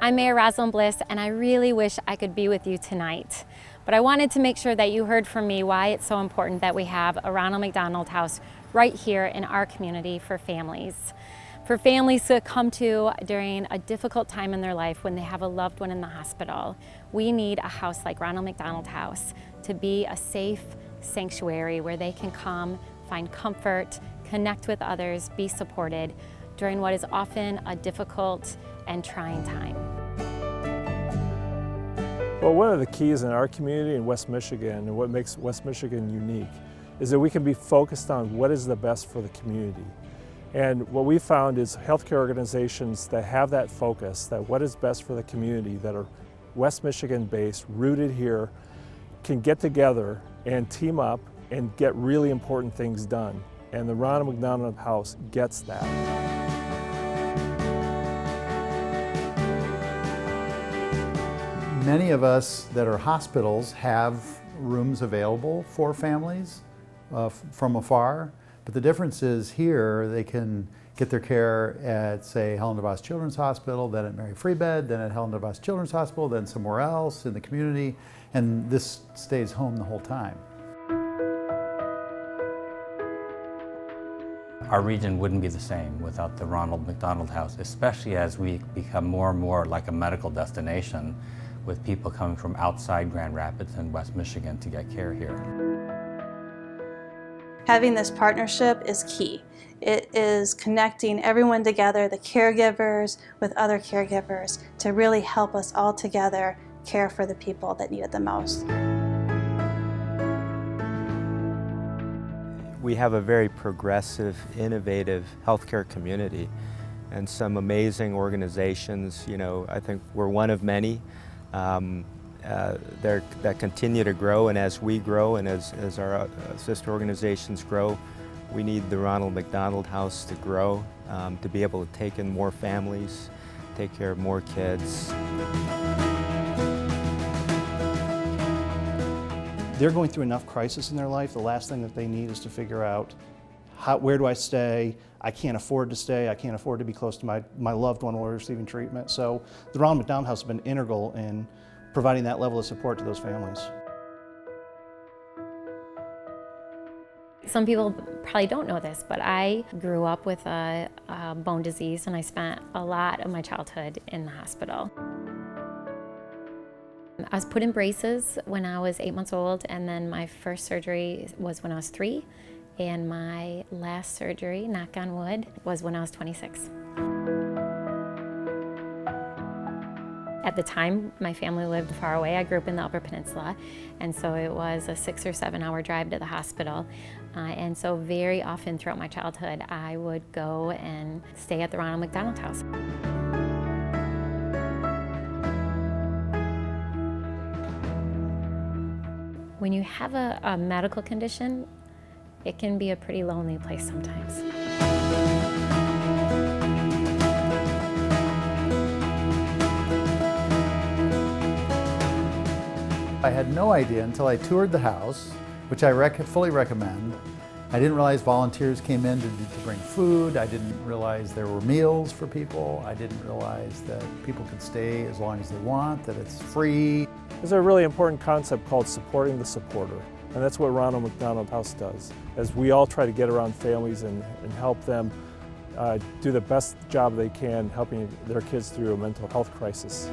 I'm Mayor Rosalind Bliss, and I really wish I could be with you tonight. But I wanted to make sure that you heard from me why it's so important that we have a Ronald McDonald House right here in our community for families. For families to come to during a difficult time in their life when they have a loved one in the hospital. We need a house like Ronald McDonald House to be a safe sanctuary where they can come, find comfort, connect with others, be supported during what is often a difficult and trying time. Well, one of the keys in our community in West Michigan and what makes West Michigan unique is that we can be focused on what is the best for the community. And what we found is healthcare organizations that have that focus, that what is best for the community, that are West Michigan based, rooted here, can get together and team up and get really important things done. And the Ronald McDonald House gets that. Many of us that are hospitals have rooms available for families from afar, but the difference is here they can get their care at, say, Helen DeVos Children's Hospital, then at Mary Free Bed, then at Helen DeVos Children's Hospital, then somewhere else in the community, and this stays home the whole time. Our region wouldn't be the same without the Ronald McDonald House, especially as we become more and more like a medical destination with people coming from outside Grand Rapids and West Michigan to get care here. Having this partnership is key. It is connecting everyone together, the caregivers with other caregivers, to really help us all together care for the people that need it the most. We have a very progressive, innovative healthcare community and some amazing organizations. You know, I think we're one of many that continue to grow, and as we grow and as our sister organizations grow, we need the Ronald McDonald House to grow, to be able to take in more families, take care of more kids. They're going through enough crisis in their life. The last thing that they need is to figure out where do I stay? I can't afford to stay. I can't afford to be close to my loved one while we're receiving treatment. So the Ronald McDonald House has been integral in providing that level of support to those families. Some people probably don't know this, but I grew up with a bone disease, and I spent a lot of my childhood in the hospital. I was put in braces when I was 8 months old, and then my first surgery was when I was 3, and my last surgery, knock on wood, was when I was 26. At the time, my family lived far away. I grew up in the Upper Peninsula, and so it was a 6 or 7 hour drive to the hospital. And so very often throughout my childhood, I would go and stay at the Ronald McDonald House. When you have a medical condition, it can be a pretty lonely place sometimes. I had no idea until I toured the house, which I fully recommend. I didn't realize volunteers came in to bring food. I didn't realize there were meals for people. I didn't realize that people could stay as long as they want, that it's free. There's a really important concept called supporting the supporter, and that's what Ronald McDonald House does, as we all try to get around families and help them do the best job they can helping their kids through a mental health crisis.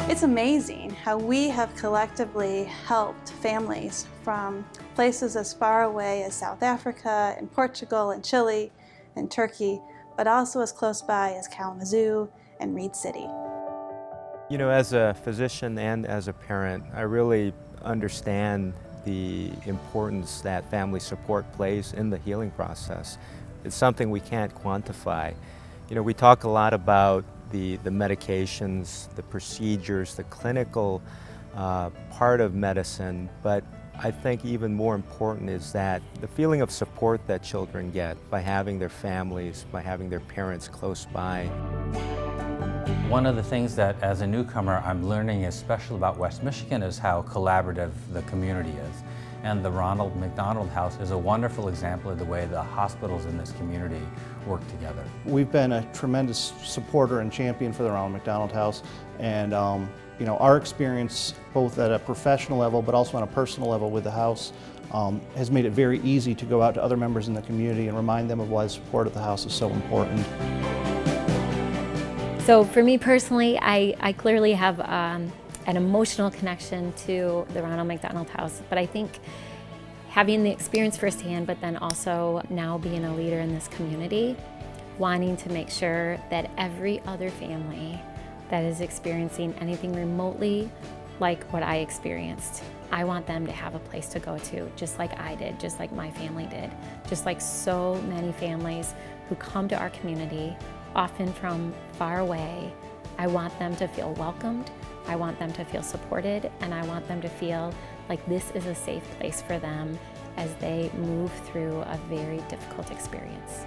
It's amazing how we have collectively helped families from places as far away as South Africa and Portugal and Chile and Turkey, but also as close by as Kalamazoo and Reed City. You know, as a physician and as a parent, I really understand the importance that family support plays in the healing process. It's something we can't quantify. You know, we talk a lot about the medications, the procedures, the clinical part of medicine, but I think even more important is that the feeling of support that children get by having their families, by having their parents close by. One of the things that as a newcomer I'm learning is special about West Michigan is how collaborative the community is. And the Ronald McDonald House is a wonderful example of the way the hospitals in this community work together. We've been a tremendous supporter and champion for the Ronald McDonald House, and you know, our experience both at a professional level but also on a personal level with the house has made it very easy to go out to other members in the community and remind them of why the support of the house is so important. So for me personally, I clearly have an emotional connection to the Ronald McDonald House, but I think having the experience firsthand, but then also now being a leader in this community, wanting to make sure that every other family that is experiencing anything remotely like what I experienced, I want them to have a place to go to, just like I did, just like my family did, just like so many families who come to our community, often from far away. I want them to feel welcomed, I want them to feel supported, and I want them to feel like this is a safe place for them as they move through a very difficult experience.